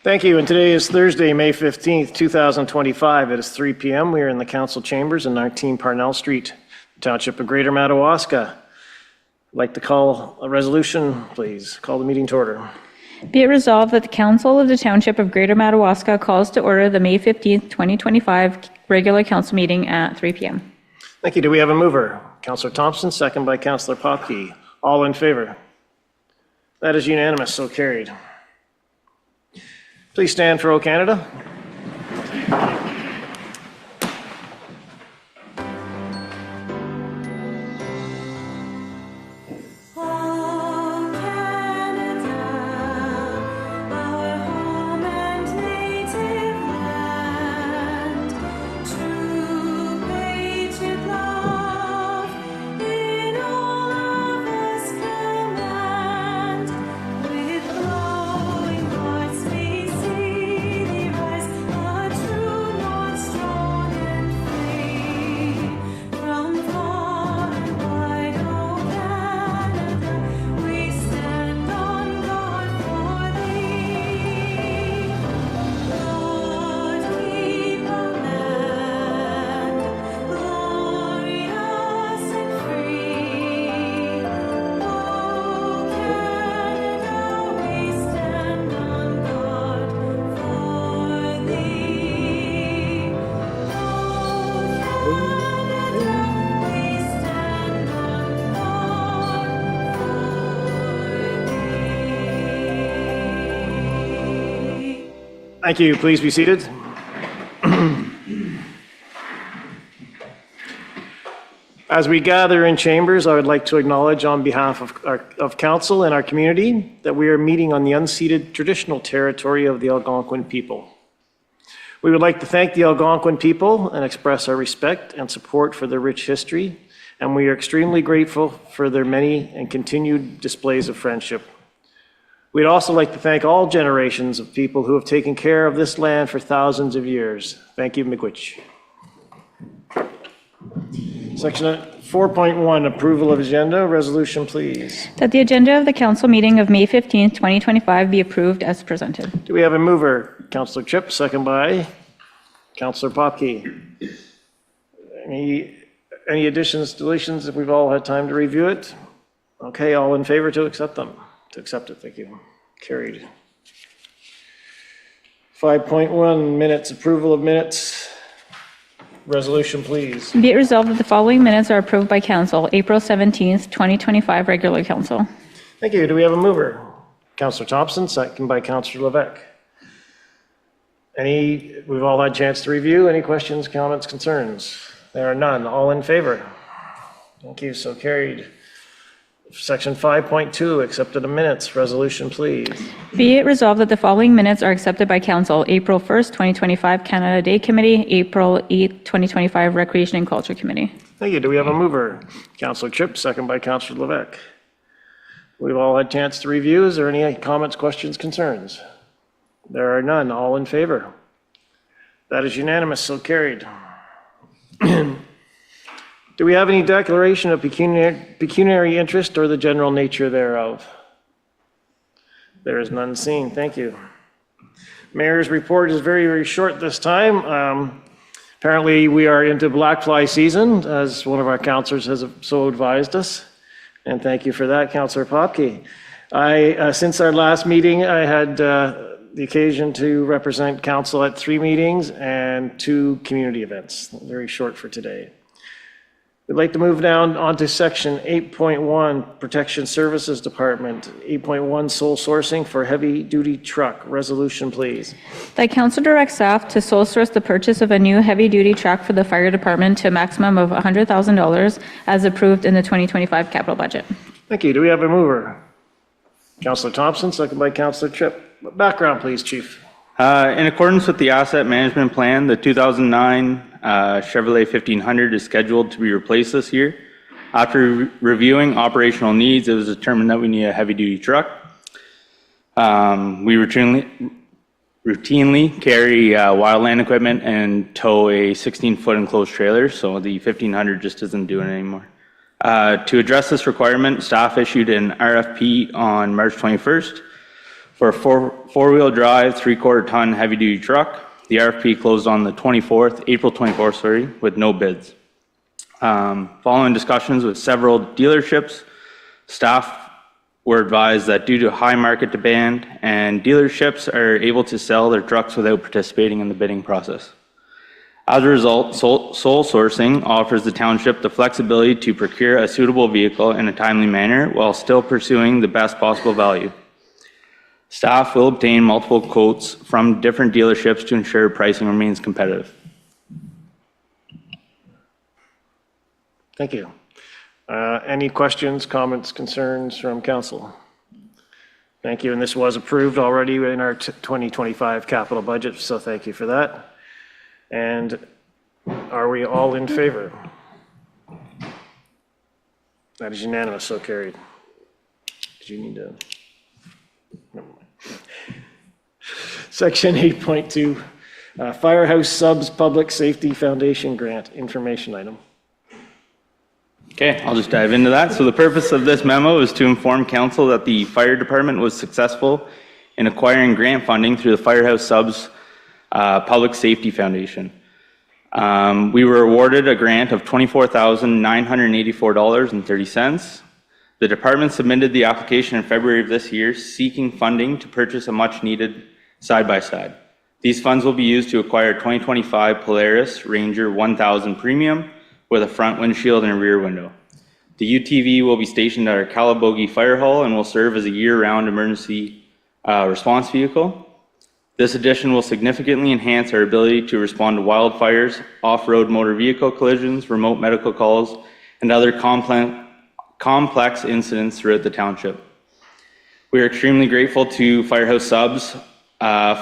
Thank you. And today is Thursday, May 15th, 2025. It is 3 p.m. We are in the council chambers in 19 Parnell Street, Township of Greater Madawaska. I'd like to call a resolution, please. Call the meeting to order. Be it resolved that the Council of the Township of Greater Madawaska calls to order the May 15th, 2025 regular council meeting at 3 p.m. Thank you. Do we have a mover? Councillor Thompson, second by Councillor Popke. All in favor? That is unanimous, so carried. Please stand for O Canada. Thank you. Please be seated. As we gather in chambers, I would like to acknowledge on behalf of council and our community that we are meeting on the unceded traditional territory of the Algonquin people. We would like to thank the Algonquin people and express our respect and support for their rich history, and we are extremely grateful for their many and continued displays of friendship. We'd also like to thank all generations of people who have taken care of this land for thousands of years. Thank you, Miigwech. Section 4.1, approval of agenda. Resolution, please. That the agenda of the council meeting of May 15th, 2025 be approved as presented. Do we have a mover? Councillor Tripp, second by Councillor Popke. Any additions, deletions, if we've all had time to review it? Okay, all in favor to accept them? To accept it, thank you. Carried. 5.1, minutes, approval of minutes. Resolution, please. Be it resolved that the following minutes are approved by council, April 17th, 2025 regular council. Thank you. Do we have a mover? Councillor Thompson, second by Councillor Levesque. We've all had a chance to review. Any questions, comments, concerns? There are none. All in favor? Thank you. So carried. Section 5.2, accepted the minutes. Resolution, please. Be it resolved that the following minutes are accepted by council, April 1st, 2025 Canada Day Committee, April 8th, 2025 Recreation and Culture Committee. Thank you. Do we have a mover? Councillor Tripp, second by Councillor Levesque. We've all had a chance to review. Is there any comments, questions, concerns? There are none. All in favor? That is unanimous, so carried. Do we have any declaration of pecuniary interest or the general nature thereof? There is none seen. Thank you. Mayor's report is very, very short this time. Apparently, we are into black fly season, as one of our councillors has so advised us. And thank you for that, Councillor Popke. Since our last meeting, I had the occasion to represent council at 3 meetings and 2 community events. Very short for today. We'd like to move down onto section 8.1, Protection Services Department, 8.1, sole sourcing for heavy duty truck. Resolution, please. That council directs staff to sole source the purchase of a new heavy duty truck for the fire department to a maximum of $100,000 as approved in the 2025 capital budget. Thank you. Do we have a mover? Councillor Thompson, second by Councillor Tripp. Background, please, Chief. In accordance with the asset management plan, the 2009 Chevrolet 1500 is scheduled to be replaced this year. After reviewing operational needs, it was determined that we need a heavy-duty truck. We routinely carry wildland equipment and tow a 16-foot enclosed trailer, so the 1500 just isn't doing it anymore. To address this requirement, staff issued an RFP on March 21st for a four-wheel drive, 3/4 ton heavy-duty truck. The RFP closed on the April 24th, with no bids. Following discussions with several dealerships, staff were advised that due to high market demand and dealerships are able to sell their trucks without participating in the bidding process. As a result, sole sourcing offers the township the flexibility to procure a suitable vehicle in a timely manner while still pursuing the best possible value. Staff will obtain multiple quotes from different dealerships to ensure pricing remains competitive. Thank you. Any questions, comments, concerns from council? Thank you, and this was approved already in our 2025 capital budget, so thank you for that. And are we all in favor? That is unanimous, so carried. Did you need to? Never mind. Section 8.2, Firehouse Subs Public Safety Foundation Grant Information Item. Okay, I'll just dive into that. So the purpose of this memo is to inform council that the fire department was successful in acquiring grant funding through the Firehouse Subs Public Safety Foundation. We were awarded a grant of $24,984.30. The department submitted the application in February of this year, seeking funding to purchase a much-needed side-by-side. These funds will be used to acquire 2025 Polaris Ranger 1000 Premium with a front windshield and a rear window. The UTV will be stationed at our Calabogie Fire Hall and will serve as a year-round emergency response vehicle. This addition will significantly enhance our ability to respond to wildfires, off-road motor vehicle collisions, remote medical calls, and other complex incidents throughout the township. We are extremely grateful to Firehouse Subs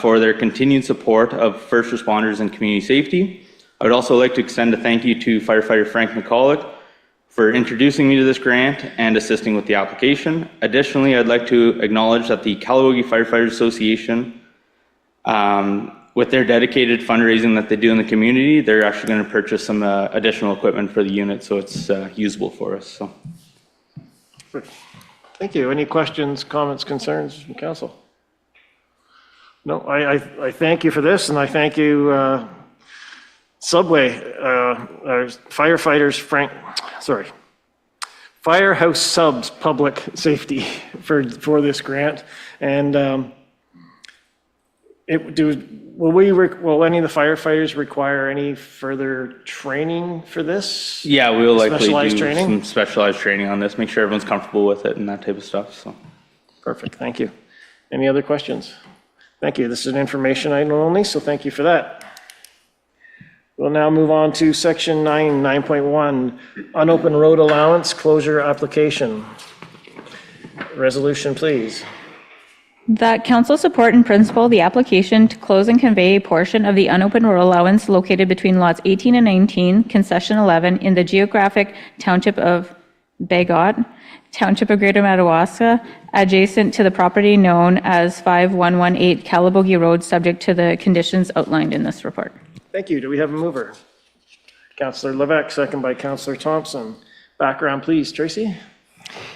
for their continued support of first responders and community safety. I would also like to extend a thank you to firefighter Frank McCulloch for introducing me to this grant and assisting with the application. Additionally, I'd like to acknowledge that the Calabogie Firefighters Association, with their dedicated fundraising that they do in the community, they're actually going to purchase some additional equipment for the unit, so it's usable for us. So. Thank you. Any questions, comments, concerns from council? No, I thank you for this, and I thank you, Subway, firefighters, Firehouse Subs Public Safety for this grant. And will any of the firefighters require any further training for this? Yeah, we will likely Specialized do training? some specialized training on this, make sure everyone's comfortable with it and that type of stuff. So. Perfect, thank you. Any other questions? Thank you. This is an information item only, so thank you for that. We'll now move on to section 9.1, unopened road allowance closure application. Resolution, please. That council support in principle the application to close and convey a portion of the unopened road allowance located between lots 18 and 19, concession 11, in the geographic township of Bagot, township of Greater Madawaska, adjacent to the property known as 5118 Calabogie Road, subject to the conditions outlined in this report. Thank you. Do we have a mover? Councillor Levesque, second by Councillor Thompson. Background, please. Tracy?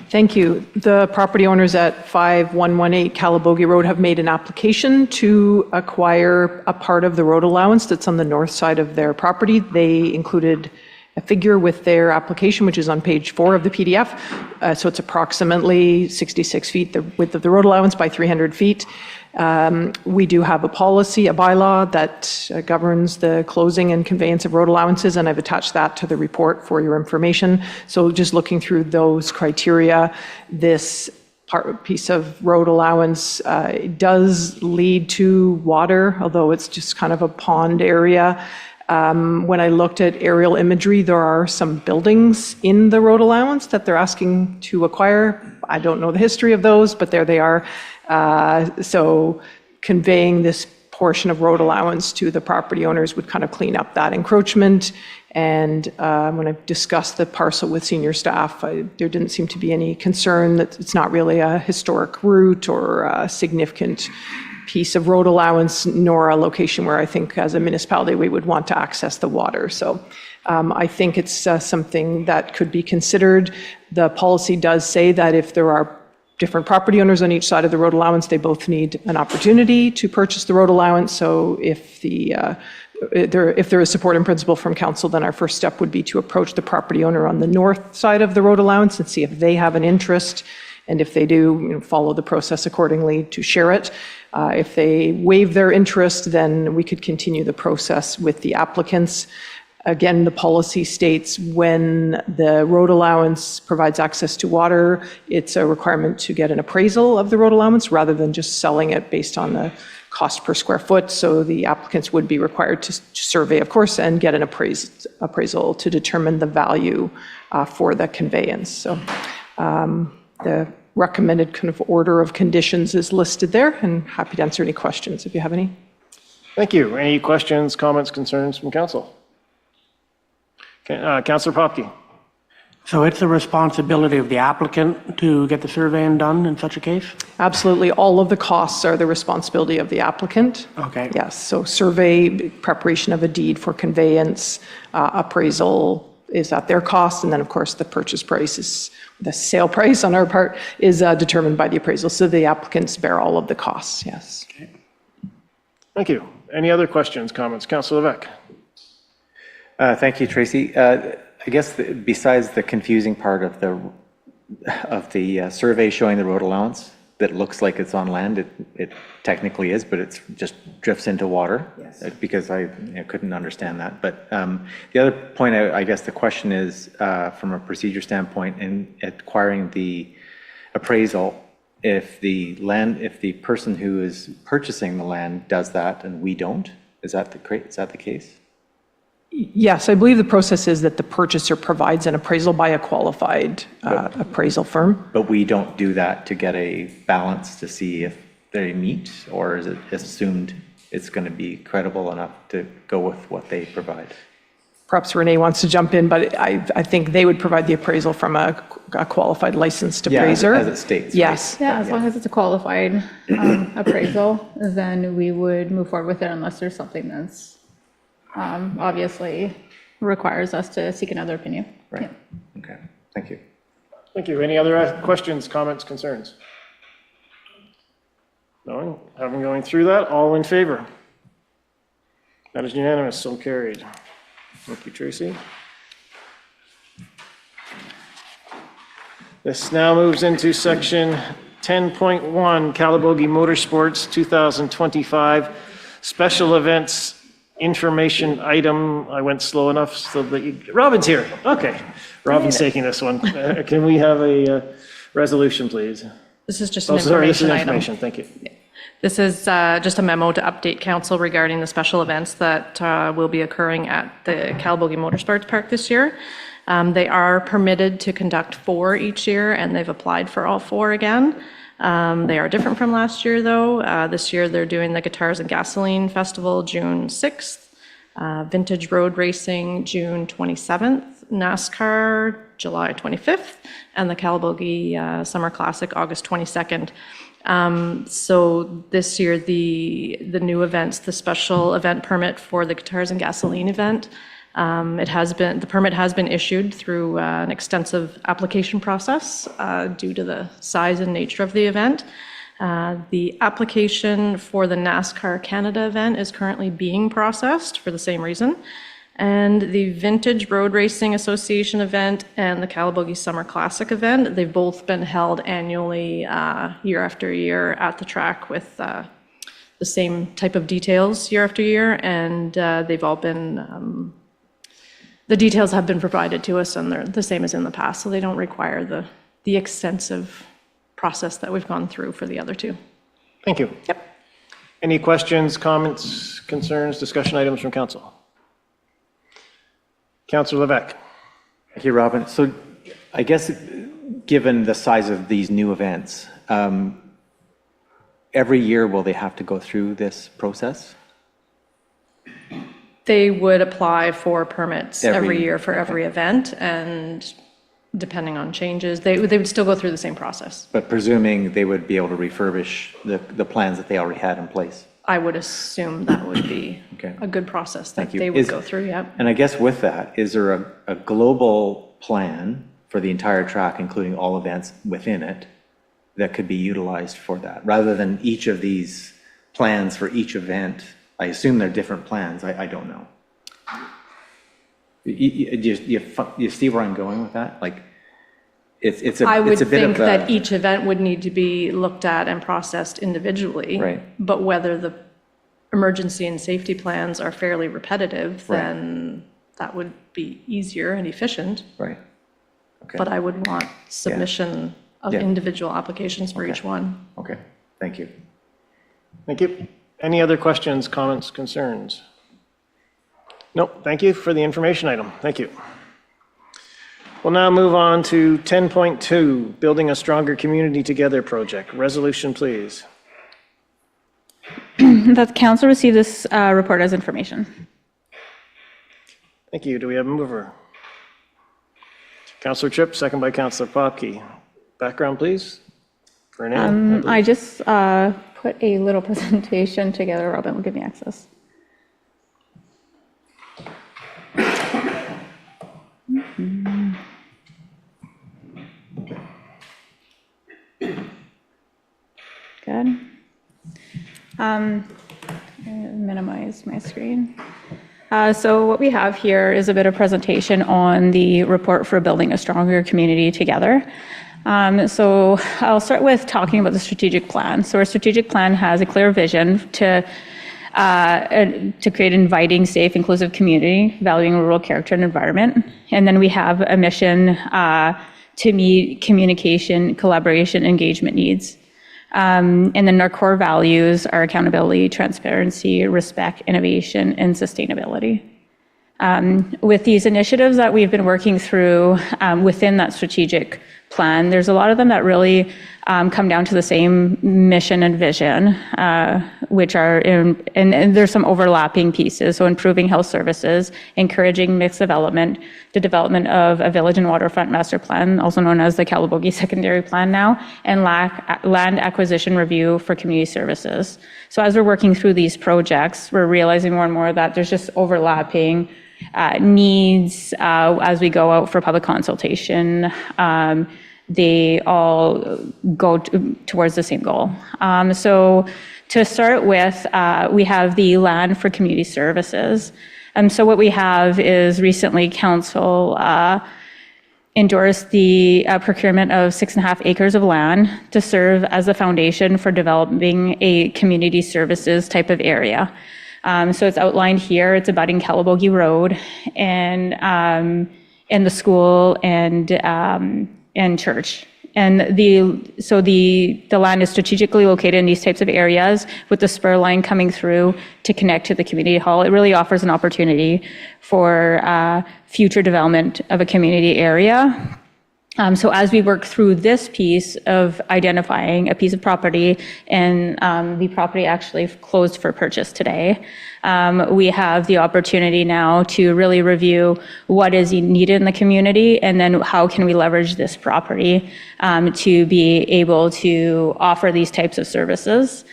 Thank you. The property owners at 5118 Calabogie Road have made an application to acquire a part of the road allowance that's on the north side of their property. They included a figure with their application, which is on page 4 of the PDF. So it's approximately 66 feet, the width of the road allowance, by 300 feet. We do have a policy, a bylaw that governs the closing and conveyance of road allowances, and I've attached that to the report for your information. So just looking through those criteria, this piece of road allowance does lead to water, although it's just kind of a pond area. When I looked at aerial imagery, there are some buildings in the road allowance that they're asking to acquire. I don't know the history of those, but there they are. So conveying this portion of road allowance to the property owners would kind of clean up that encroachment. And when I discussed the parcel with senior staff, there didn't seem to be any concern that it's not really a historic route or a significant piece of road allowance, nor a location where I think as a municipality we would want to access the water. So I think it's something that could be considered. The policy does say that if there are different property owners on each side of the road allowance. They both need an opportunity to purchase the road allowance. So if there is support in principle from council, then our first step would be to approach the property owner on the north side of the road allowance and see if they have an interest. And if they do, follow the process accordingly to share it. If they waive their interest, then we could continue the process with the applicants. Again, the policy states when the road allowance provides access to water, it's a requirement to get an appraisal of the road allowance rather than just selling it based on the cost per square foot. So the applicants would be required to survey, of course, and get an appraisal to determine the value for the conveyance. So the recommended kind of order of conditions is listed there, and happy to answer any questions if you have any. Thank you. Any questions, comments, concerns from council? Okay, Councillor Popke. So it's the responsibility of the applicant to get the surveying done in such a case? Absolutely. All of the costs are the responsibility of the applicant. Okay. Yes, so survey, preparation of a deed for conveyance, appraisal is at their cost, and then, of course, the purchase price is, the sale price on our part is determined by the appraisal. So the applicants bear all of the costs, yes. Okay. Thank you. Any other questions, comments? Councillor Levesque. Thank you, Tracy. I guess besides the confusing part of the survey showing the road allowance that looks like it's on land, it technically is, but it just drifts into water. Yes. Because I couldn't understand that. But the other point, I guess the question is from a procedure standpoint in acquiring the appraisal, if the person who is purchasing the land does that and we don't, is that the case? Yes, I believe the process is that the purchaser provides an appraisal by a qualified appraisal firm. But we don't do that to get a balance to see if they meet, or is it assumed it's going to be credible enough to go with what they provide? Perhaps Renee wants to jump in, but I think they would provide the appraisal from a qualified licensed appraiser. Yeah, as it states. Yes. Yeah, as long as it's a qualified appraisal, then we would move forward with it unless there's something that's obviously requires us to seek another opinion. Right. Yeah. Okay. Thank you. Thank you. Any other questions, comments, concerns? No? Having going through that, all in favor? That is unanimous, so carried. Thank you, Tracy. This now moves into section 10.1, Calabogie Motorsports 2025 Special Events Information Item. I went slow enough so that Robin's here. Okay. Robin's taking this one. Can we have a resolution, please? This is just an This is information item. information. Thank you. This is just a memo to update council regarding the special events that will be occurring at the Calabogie Motorsports Park this year. They are permitted to conduct 4 each year, and they've applied for all 4 again. They are different from last year, though. This year, they're doing the Guitars and Gasoline Festival, June 6th, Vintage Road Racing, June 27th, NASCAR, July 25th, and the Calabogie Summer Classic, August 22nd. So this year, the new events, the special event permit for the Guitars and Gasoline event, the permit has been issued through an extensive application process due to the size and nature of the event. The application for the NASCAR Canada event is currently being processed for the same reason. And the Vintage Road Racing Association event and the Calabogie Summer Classic event, they've both been held annually year after year at the track with the same type of details year after year. And they've all been, the details have been provided to us and they're the same as in the past. So they don't require the extensive process that we've gone through for the other 2. Thank you. Yep. Any questions, comments, concerns, discussion items from council? Councillor Levesque. Thank you, Robin. So I guess given the size of these new events, every year will they have to go through this process? They would apply for permits every Every- year for every event, and depending on changes, they would still go through the same process. But presuming they would be able to refurbish the plans that they already had in place. I would assume that would be Okay. a good process that Thank you. they would go through, yep. And I guess with that, is there a global plan for the entire track, including all events within it, that could be utilized for that, rather than each of these plans for each event. I assume they're different plans. I don't know. You see where I'm going with that? Like, it's I would a bit think of that each event would need to be looked at and processed individually. Right. But whether the emergency and safety plans are fairly repetitive, Right. then that would be easier and efficient. Right. Okay. But I would want submission of Yeah. individual applications for each one. Okay, thank you. Thank you. Any other questions, comments, concerns? Nope, thank you for the information item. Thank you. We'll now move on to 10.2, Building a Stronger Community Together project. Resolution, please. That council received this report as information. Thank you. Do we have a mover? Councillor Tripp, second by Councillor Popke. Background, please. Parnell, I just put a little presentation together. Robin will give me access. Good. Minimize my screen. So what we have here is a bit of presentation on the report for building a stronger community together. So I'll start with talking about the strategic plan. So our strategic plan has a clear vision to create an inviting, safe, inclusive community, valuing rural character and environment. And then we have a mission to meet communication, collaboration, engagement needs. And then our core values are accountability, transparency, respect, innovation, and sustainability. With these initiatives that we've been working through within that strategic plan, there's a lot of them that really come down to the same mission and vision, which are and there's some overlapping pieces. So improving health services, encouraging mixed development, the development of a village and waterfront master plan, also known as the Calabogie secondary plan now, and land acquisition review for community services. So as we're working through these projects, we're realizing more and more that there's just overlapping needs as we go out for public consultation. They all go towards the same goal. So to start with, we have the land for community services. So what we have is recently council endorsed the procurement of 6.5 acres of land to serve as the foundation for developing a community services type of area. So it's outlined here. It's abutting Calabogie Road and the school and church. And the land is strategically located in these types of areas with the spur line coming through to connect to the community hall. It really offers an opportunity for future development of a community area. So as we work through this piece of identifying a piece of property, and the property actually closed for purchase today, we have the opportunity now to really review what is needed in the community, and then how can we leverage this property to be able to offer these types of services.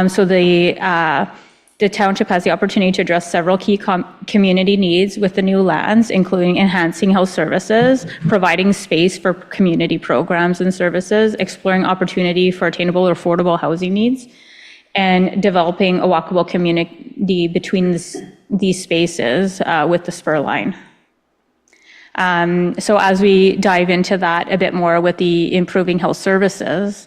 So the township has the opportunity to address several key community needs with the new lands, including enhancing health services, providing space for community programs and services, exploring opportunity for attainable or affordable housing needs, and developing a walkable community between these spaces with the spur line. So as we dive into that a bit more with the improving health services,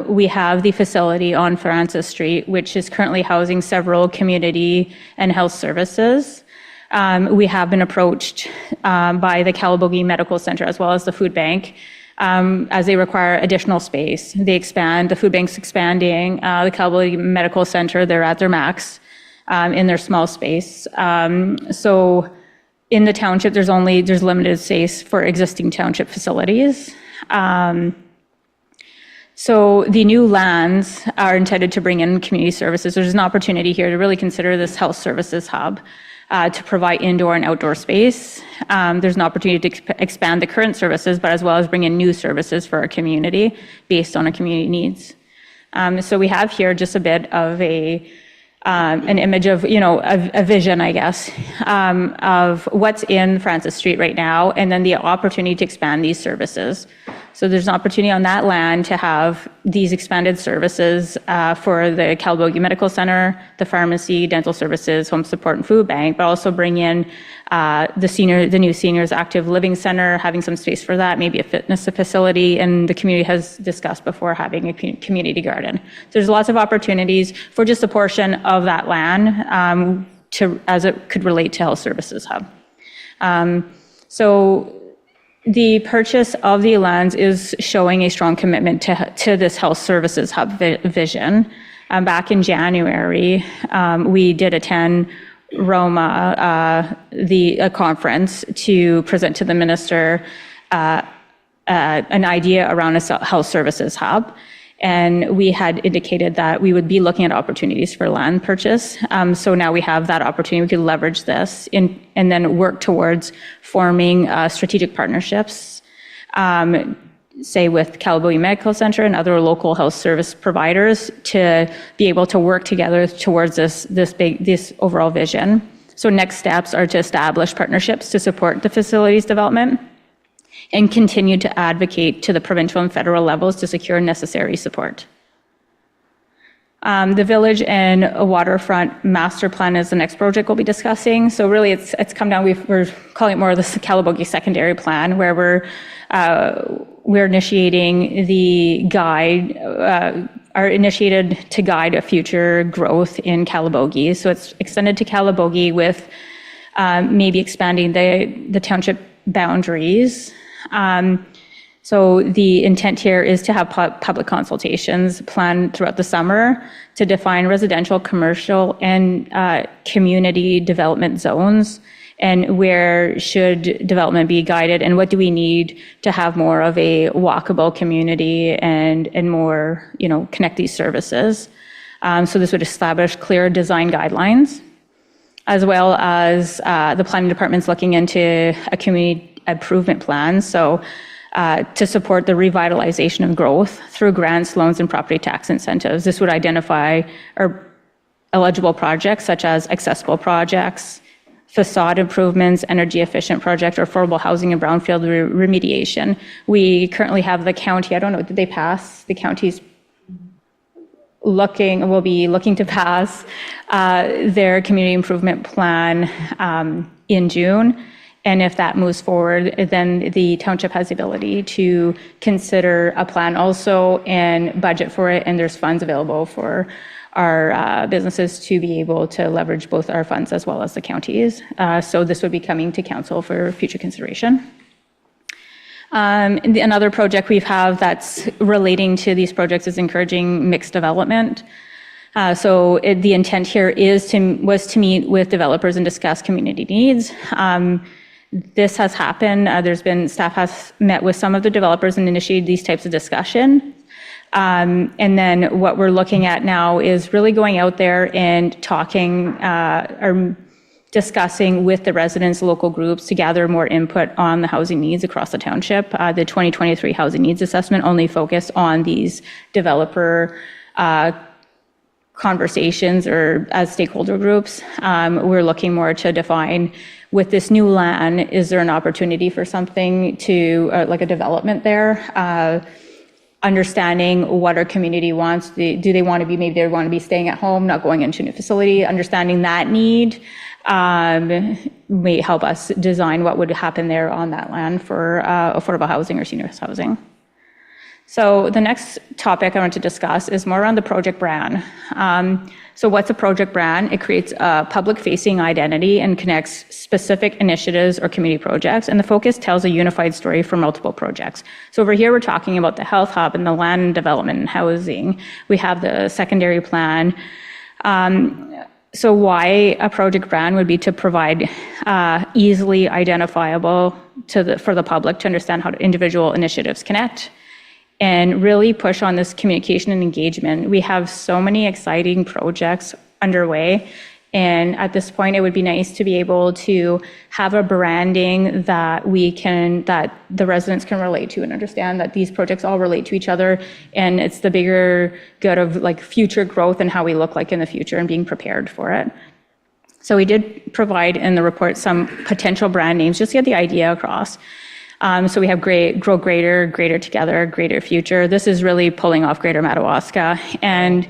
we have the facility on Francis Street, which is currently housing several community and health services. We have been approached by the Calabogie Medical Center as well as the food bank as they require additional space. The food bank's expanding, the Calabogie Medical Center, they're at their max in their small space. So in the township, there's limited space for existing township facilities. So the new lands are intended to bring in community services. There's an opportunity here to really consider this health services hub to provide indoor and outdoor space. There's an opportunity to expand the current services, but as well as bring in new services for our community based on our community needs. So we have here just a bit of an image of, a vision, I guess, of what's in Francis Street right now, and then the opportunity to expand these services. So there's an opportunity on that land to have these expanded services for the Calabogie Medical Center, the pharmacy, dental services, home support, and food bank, but also bring in the new seniors active living center, having some space for that, maybe a fitness facility, and the community has discussed before having a community garden. So there's lots of opportunities for just a portion of that land as it could relate to health services hub. So the purchase of the lands is showing a strong commitment to this health services hub vision. Back in January, we did attend Roma, a conference, to present to the minister an idea around a health services hub. And we had indicated that we would be looking at opportunities for land purchase. So now we have that opportunity. We could leverage this and then work towards forming strategic partnerships, say with Calabogie Medical Center and other local health service providers, to be able to work together towards this overall vision. So next steps are to establish partnerships to support the facilities development and continue to advocate to the provincial and federal levels to secure necessary support. The Village and Waterfront Master Plan is the next project we'll be discussing. So really it's come down, we're calling it more of the Calabogie Secondary Plan, where we're initiating the guide, are initiated to guide a future growth in Calabogie. So it's extended to Calabogie with maybe expanding the township boundaries. So the intent here is to have public consultations planned throughout the summer to define residential, commercial, and community development zones, and where should development be guided, and what do we need to have more of a walkable community and more, connect these services. So this would establish clear design guidelines, as well as the planning department's looking into a community improvement plan. So to support the revitalization of growth through grants, loans, and property tax incentives. This would identify eligible projects such as accessible projects, facade improvements, energy efficient project, or affordable housing and brownfield remediation. We currently have the county, I don't know, did they pass? The county's will be looking to pass their community improvement plan in June. And if that moves forward, then the township has the ability to consider a plan also and budget for it. And there's funds available for our businesses to be able to leverage both our funds as well as the counties. So this would be coming to council for future consideration. Another project we have that's relating to these projects is encouraging mixed development. So the intent here was to meet with developers and discuss community needs. This has happened. Staff has met with some of the developers and initiated these types of discussion. And then what we're looking at now is really going out there and talking or discussing with the residents, local groups, to gather more input on the housing needs across the township. The 2023 housing needs assessment only focused on these developer conversations or as stakeholder groups. We're looking more to define, with this new land, is there an opportunity for something to, like a development there? Understanding what our community wants. Do they want to be, maybe they want to be staying at home, not going into a new facility. Understanding that need may help us design what would happen there on that land for affordable housing or seniors housing. So the next topic I want to discuss is more around the project brand. So what's a project brand? It creates a public-facing identity and connects specific initiatives or community projects, and the focus tells a unified story for multiple projects. So over here, we're talking about the health hub and the land development and housing. We have the secondary plan. So why a project brand would be to provide easily identifiable for the public to understand how individual initiatives connect, and really push on this communication and engagement. We have so many exciting projects underway, and at this point, it would be nice to be able to have a branding that that the residents can relate to and understand that these projects all relate to each other, and it's the bigger good of like future growth and how we look like in the future and being prepared for it. So we did provide in the report some potential brand names just to get the idea across. So we have Grow Greater, Greater Together, Greater Future. This is really pulling off Greater Madawaska. And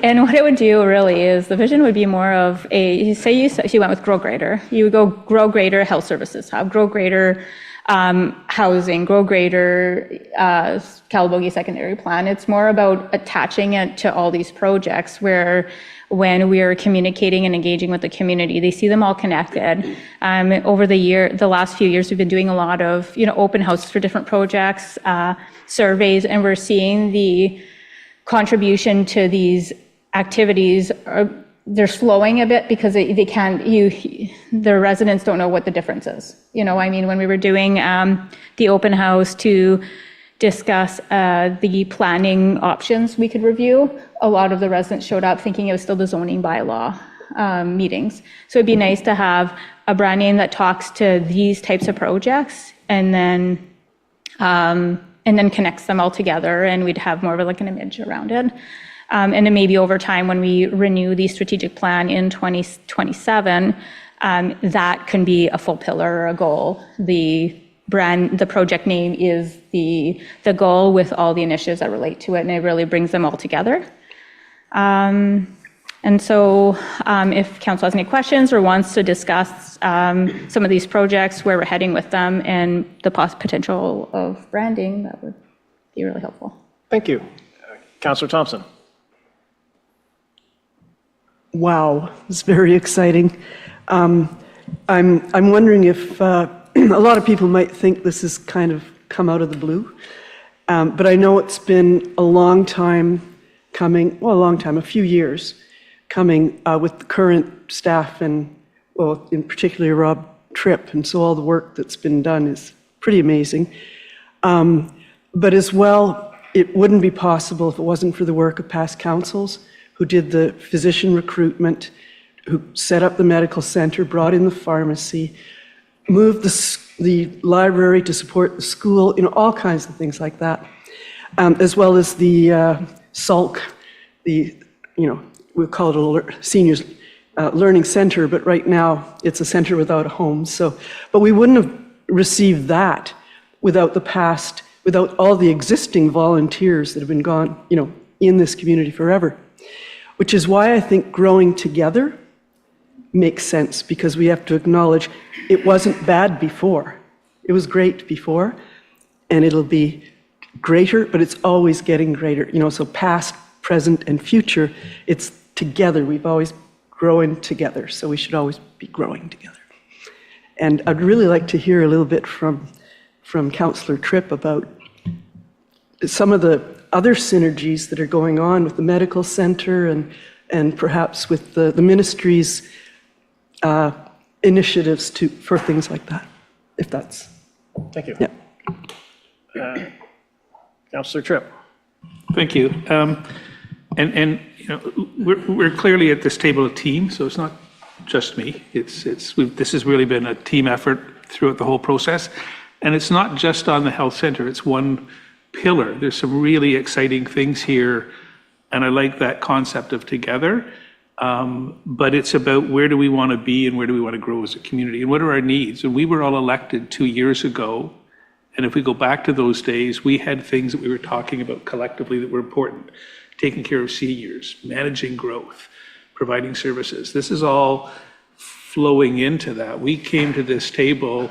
and what it would do really is the vision would be more of you went with Grow Greater. You would go Grow Greater Health Services Hub, Grow Greater Housing, Grow Greater Calabogie Secondary Plan. It's more about attaching it to all these projects where when we are communicating and engaging with the community, they see them all connected. Over the last few years, we've been doing a lot of, open houses for different projects, surveys, and we're seeing the contribution to these activities they're slowing a bit because they can't, the residents don't know what the difference is. When we were doing the open house to discuss the planning options we could review, a lot of the residents showed up thinking it was still the zoning bylaw meetings. So it'd be nice to have a brand name that talks to these types of projects and then connects them all together, and we'd have more of an image around it. And then maybe over time, when we renew the strategic plan in 2027, that can be a full pillar or a goal. The project name is the goal with all the initiatives that relate to it, and it really brings them all together. And so if council has any questions or wants to discuss some of these projects, where we're heading with them, and the potential of branding, that would be really helpful. Thank you. Councillor Thompson. Wow, it's very exciting. I'm wondering if a lot of people might think this has kind of come out of the blue, but I know it's been a long time coming, a few years coming with the current staff and, in particular Rob Tripp, and so all the work that's been done is pretty amazing. But as well, it wouldn't be possible if it wasn't for the work of past councils who did the physician recruitment, who set up the medical center, brought in the pharmacy, moved the library to support the school, all kinds of things like that, as well as the SALC, we call it a seniors learning center, but right now it's a center without a home. But we wouldn't have received that without the past, without all the existing volunteers that have been gone, in this community forever. Which is why I think growing together makes sense, because we have to acknowledge it wasn't bad before. It was great before, and it'll be greater, but it's always getting greater. So past, present, and future, it's together. We've always grown together, so we should always be growing together. And I'd really like to hear a little bit from Councillor Tripp about some of the other synergies that are going on with the medical center and perhaps with the ministry's initiatives for things like that, if that's. Thank you. Yeah. Councillor Tripp. Thank you. We're clearly at this table a team, so it's not just me. This has really been a team effort throughout the whole process, and it's not just on the health center. It's one pillar. There's some really exciting things here, and I like that concept of together. But it's about where do we want to be and where do we want to grow as a community, and what are our needs. And we were all elected 2 years ago, and if we go back to those days, we had things that we were talking about collectively that were important. Taking care of seniors, managing growth, providing services. This is all flowing into that. We came to this table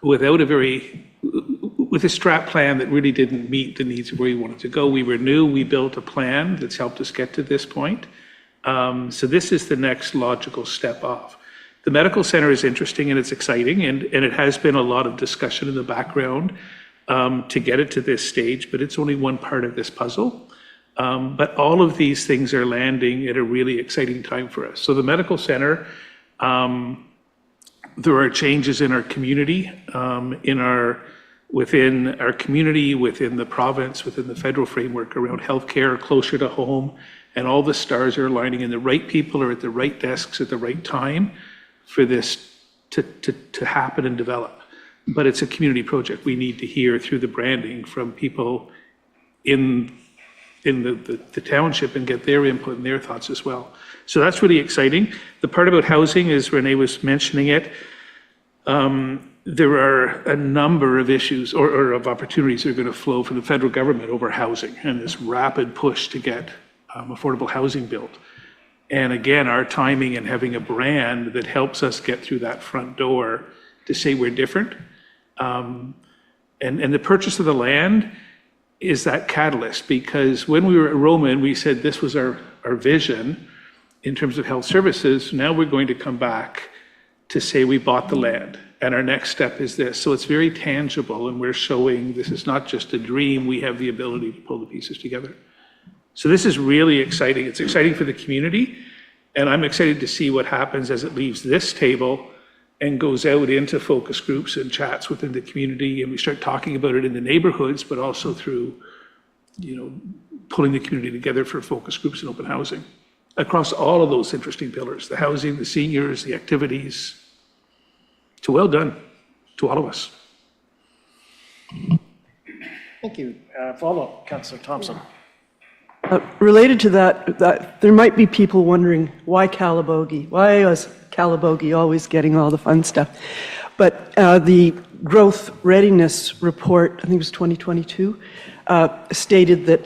with a strat plan that really didn't meet the needs of where we wanted to go. We were new, we built a plan that's helped us get to this point. So this is the next logical step off. The medical center is interesting and it's exciting, and it has been a lot of discussion in the background to get it to this stage, but it's only one part of this puzzle. But all of these things are landing at a really exciting time for us. So the medical center, there are changes in our community, within our community, within the province, within the federal framework around healthcare, closer to home, and all the stars are aligning, and the right people are at the right desks at the right time for this to happen and develop. But it's a community project. We need to hear through the branding from people in the township and get their input and their thoughts as well. So that's really exciting. The part about housing, as Renee was mentioning it, There are a number of issues or of opportunities that are going to flow from the federal government over housing and this rapid push to get affordable housing built. And again, our timing and having a brand that helps us get through that front door to say we're different. And the purchase of the land is that catalyst, because when we were at Roman, we said this was our vision in terms of health services. Now we're going to come back to say we bought the land and our next step is this. So it's very tangible and we're showing this is not just a dream, we have the ability to pull the pieces together. So this is really exciting. It's exciting for the community and I'm excited to see what happens as it leaves this table and goes out into focus groups and chats within the community and we start talking about it in the neighborhoods, but also through, pulling the community together for focus groups and open housing across all of those interesting pillars, the housing, the seniors, the activities. So well done to all of us. Thank you. Follow-up, Councillor Thompson. Related to that, there might be people wondering, why Calabogie? Why was Calabogie always getting all the fun stuff? But the Growth Readiness Report, I think it was 2022, stated that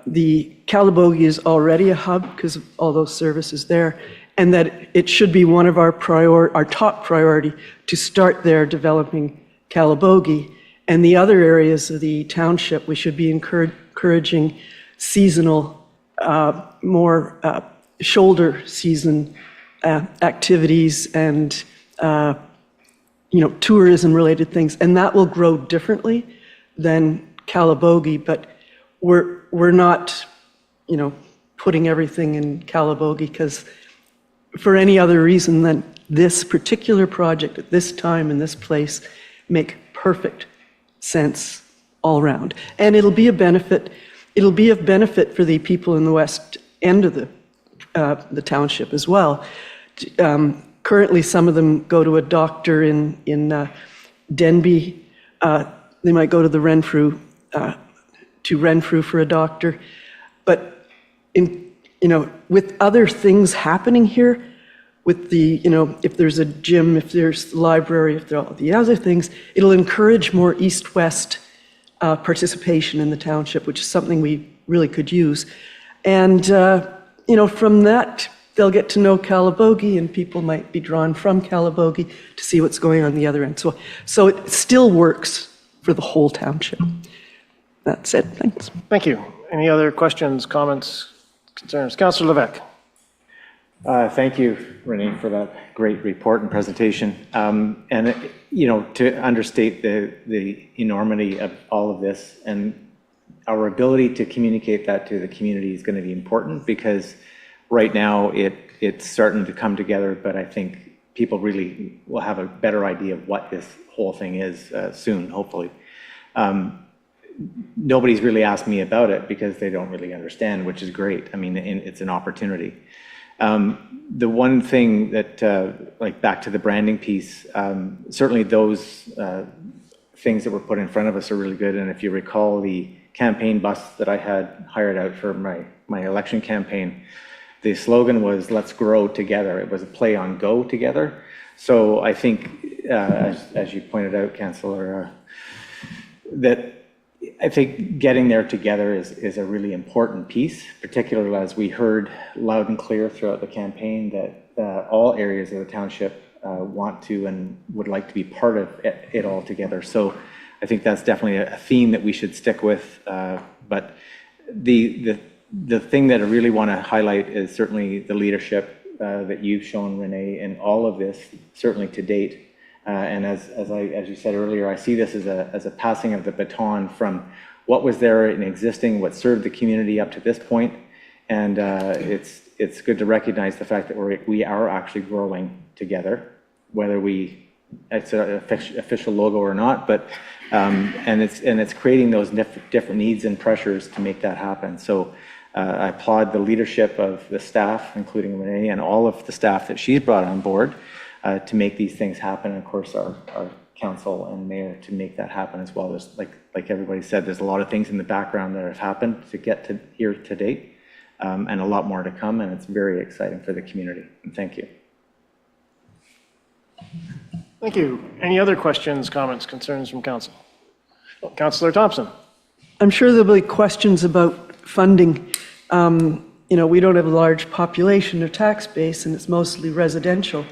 the Calabogie is already a hub because of all those services there, and that it should be one of our top priority to start there developing Calabogie. And the other areas of the township, we should be encouraging seasonal, more shoulder season activities and tourism-related things, and that will grow differently than Calabogie. But we're not, putting everything in Calabogie because for any other reason than this particular project at this time in this place make perfect sense all around. And it'll be a benefit. It'll be of benefit for the people in the west end of the township as well. Currently, some of them go to a doctor in Denby. They might go to the Renfrew for a doctor. But with other things happening here, with the, if there's a gym, if there's the library, if there are all the other things, it'll encourage more east-west participation in the township, which is something we really could use. And, from that, they'll get to know Calabogie, and people might be drawn from Calabogie to see what's going on the other end. So it still works for the whole township. That's it. Thanks. Thank you. Any other questions, comments, concerns? Councillor Levesque. Thank you, Renee, for that great report and presentation. To understate the enormity of all of this and our ability to communicate that to the community is going to be important, because right now it's starting to come together, but I think people really will have a better idea of what this whole thing is soon, hopefully. Nobody's really asked me about it because they don't really understand, which is great. I mean, it's an opportunity. The one thing that, back to the branding piece, certainly those things that were put in front of us are really good. And if you recall the campaign bus that I had hired out for my election campaign, the slogan was, "Let's grow together." It was a play on "go together." So I think, as you pointed out, Councillor, that I think getting there together is a really important piece, particularly as we heard loud and clear throughout the campaign that all areas of the township want to and would like to be part of it all together. So I think that's definitely a theme that we should stick with. But the thing that I really want to highlight is certainly the leadership that you've shown, Renee, in all of this, certainly to date. And as you said earlier, I see this as a passing of the baton from what was there in existing, what served the community up to this point. And it's good to recognize the fact that we are actually growing together, whether it's an official logo or not. But and it's creating those different needs and pressures to make that happen. So I applaud the leadership of the staff, including Renee, and all of the staff that she's brought on board to make these things happen. And of course, our council and mayor to make that happen as well. There's, like everybody said, there's a lot of things in the background that have happened to get to here to date, and a lot more to come, and it's very exciting for the community. And thank you. Thank you. Any other questions, comments, concerns from council? Councillor Thompson. I'm sure there'll be questions about funding. We don't have a large population or tax base, and it's mostly residential.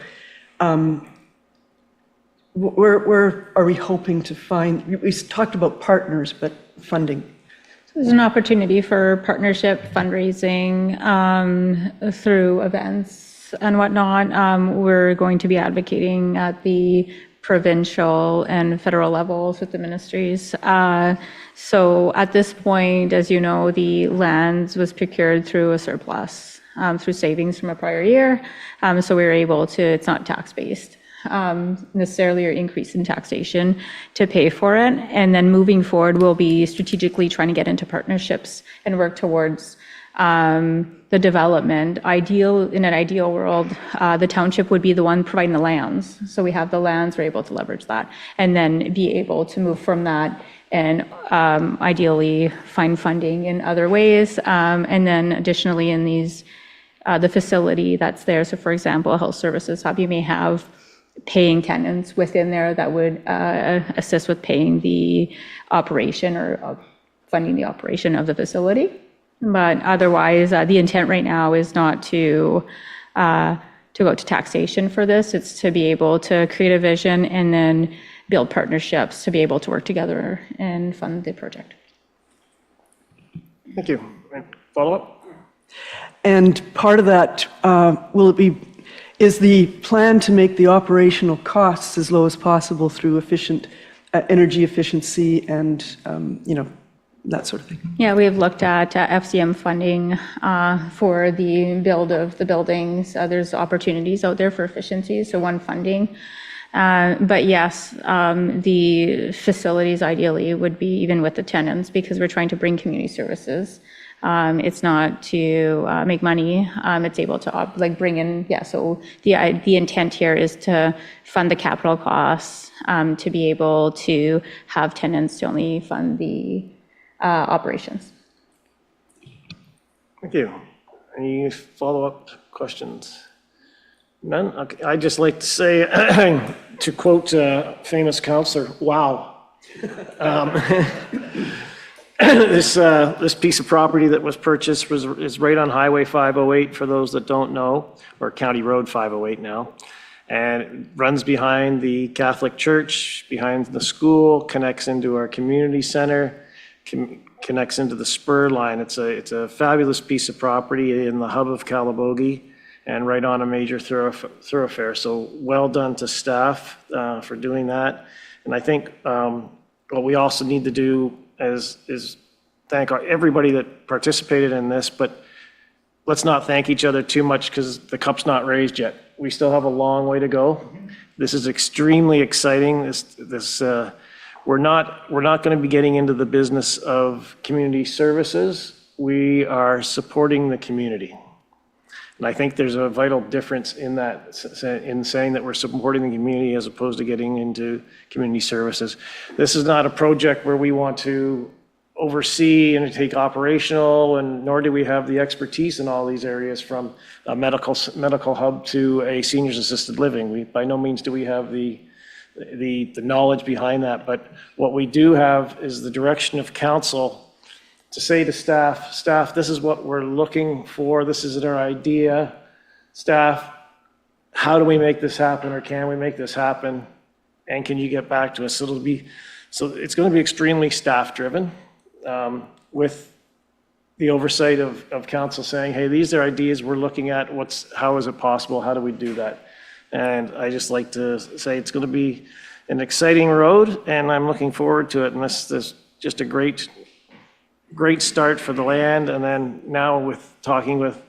Where are we hoping to find? We talked about partners, but funding. There's an opportunity for partnership fundraising through events and whatnot. We're going to be advocating at the provincial and federal levels with the ministries. So at this point, as you know, the land was procured through a surplus, through savings from a prior year. So we were able to, it's not tax-based necessarily, or increase in taxation to pay for it. And then moving forward, we'll be strategically trying to get into partnerships and work towards the development. In an ideal world, the township would be the one providing the lands. So we have the lands, we're able to leverage that, and then be able to move from that and ideally find funding in other ways. And then additionally in these, the facility that's there. So for example, a health services hub, you may have paying tenants within there that would assist with paying the operation or funding the operation of the facility. But otherwise, the intent right now is not to go to taxation for this. It's to be able to create a vision and then build partnerships to be able to work together and fund the project. Thank you. Follow-up? And part of that, is the plan to make the operational costs as low as possible through efficient energy efficiency and, that sort of thing? Yeah, we have looked at FCM funding for the build of the buildings. There's opportunities out there for efficiencies, so one funding. But yes, the facilities ideally would be even with the tenants, because we're trying to bring community services. It's not to make money. It's able to bring in, so the intent here is to fund the capital costs, to be able to have tenants to only fund the operations. Thank you. Any follow-up questions? None? Okay. I'd just like to say, to quote famous counselor, wow. This piece of property that was purchased is right on Highway 508, for those that don't know, or County Road 508 now. And it runs behind the Catholic Church, behind the school, connects into our community center, connects into the spur line. It's a fabulous piece of property in the hub of Calabogie and right on a major thoroughfare. So well done to staff for doing that. And I think what we also need to do is thank everybody that participated in this, but let's not thank each other too much because the cup's not raised yet. We still have a long way to go. This is extremely exciting. We're not going to be getting into the business of community services. We are supporting the community. And I think there's a vital difference in that, in saying that we're supporting the community as opposed to getting into community services. This is not a project where we want to oversee and take operational, and nor do we have the expertise in all these areas, from a medical hub to a seniors assisted living. By no means do we have the knowledge behind that, but what we do have is the direction of council to say to staff, this is what we're looking for, this is our idea. Staff, how do we make this happen, or can we make this happen? And can you get back to us? So it's going to be extremely staff-driven, with the oversight of council saying, hey, these are ideas we're looking at, how is it possible, how do we do that? And I just like to say it's going to be an exciting road, and I'm looking forward to it. And this is just a great start for the land. And then now with talking with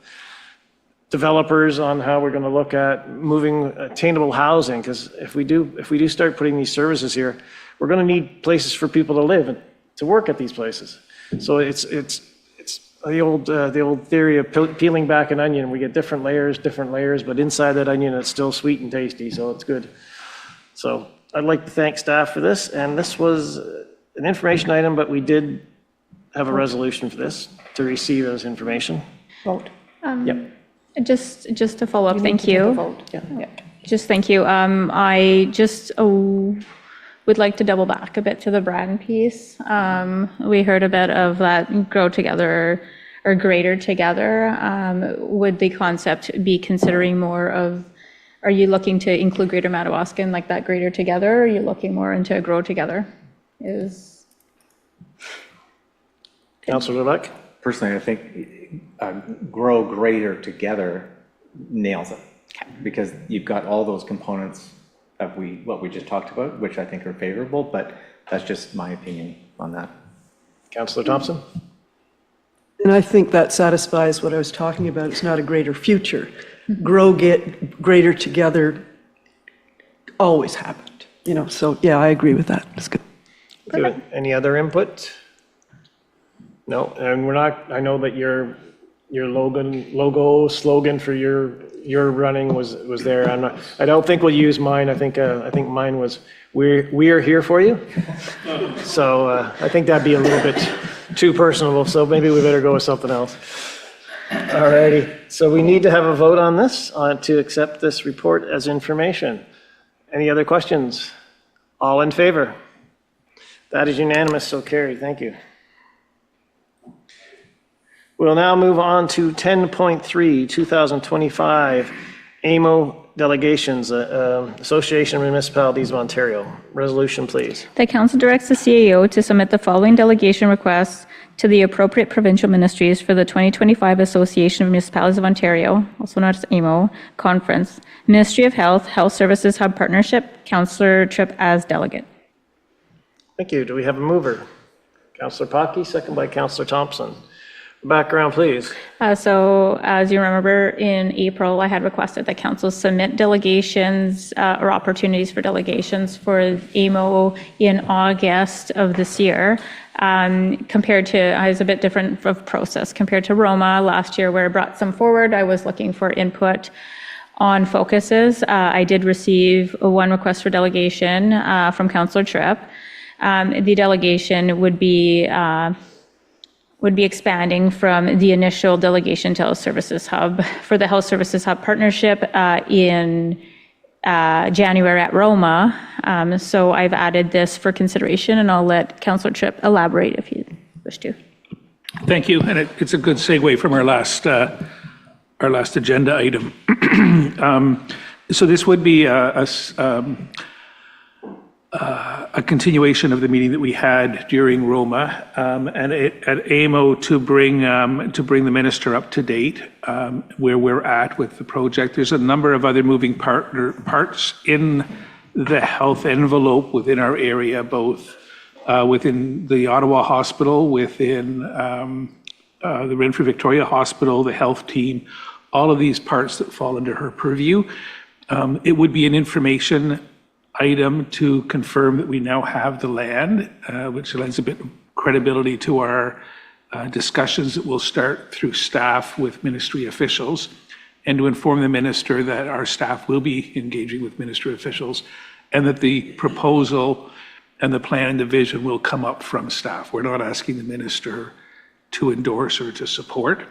developers on how we're going to look at moving attainable housing, because if we do start putting these services here, we're going to need places for people to live and to work at these places. So it's the old theory of peeling back an onion. We get different layers, but inside that onion, it's still sweet and tasty, so it's good. So I'd like to thank staff for this, and this was an information item, but we did have a resolution for this to receive as information. Vote. Yep. Just to follow up, thank you. Yeah. Just thank you. I just would like to double back a bit to the brand piece. We heard a bit of that grow together or greater together. Would the concept be considering more of, are you looking to include Greater Madawaska in like that greater together? Or are you looking more into a grow together? Councillor Lebec? Personally, I think grow greater together nails it. Because you've got all those components of what we just talked about, which I think are favorable, but that's just my opinion on that. Councillor Thompson? And I think that satisfies what I was talking about. It's not a greater future. Grow, get greater together always happened, so yeah, I agree with that. That's good. Good. Any other input? No, and we're not, I know that your slogan for your running was there. I don't think we'll use mine. I think mine was, we are here for you. So I think that'd be a little bit too personal, so maybe we better go with something else. All righty, so we need to have a vote on this, to accept this report as information. Any other questions? All in favor? That is unanimous, so carried. Thank you. We'll now move on to 10.3, 2025 AMO delegations, Association of Municipalities of Ontario. Resolution, please. The council directs the CAO to submit the following delegation requests to the appropriate provincial ministries for the 2025 Association of Municipalities of Ontario, also known as AMO, conference. Ministry of Health, Health Services Hub Partnership, Councillor Tripp as delegate. Thank you. Do we have a mover? Councillor Pocky, second by Councillor Thompson. Background, please. So as you remember, in April, I had requested that council submit delegations or opportunities for delegations for AMO in August of this year. Compared to, I was a bit different of process compared to Roma last year where I brought some forward. I was looking for input on focuses. I did receive one request for delegation from Councillor Tripp. The delegation would be expanding from the initial delegation to Health Services Hub for the Health Services Hub partnership in January at Roma. So I've added this for consideration, and I'll let Councillor Tripp elaborate if you wish to. Thank you, and it's a good segue from our last agenda item. So this would be a continuation of the meeting that we had during Roma, and at AMO to bring the minister up to date where we're at with the project. There's a number of other moving parts in the health envelope within our area, both within the Ottawa Hospital, within the Renfrew Victoria Hospital, the health team, all of these parts that fall under her purview. It would be an information item to confirm that we now have the land, which lends a bit of credibility to our discussions that will start through staff with ministry officials, and to inform the minister that our staff will be engaging with ministry officials and that the proposal and the plan and the vision will come up from staff. We're not asking the minister to endorse or to support.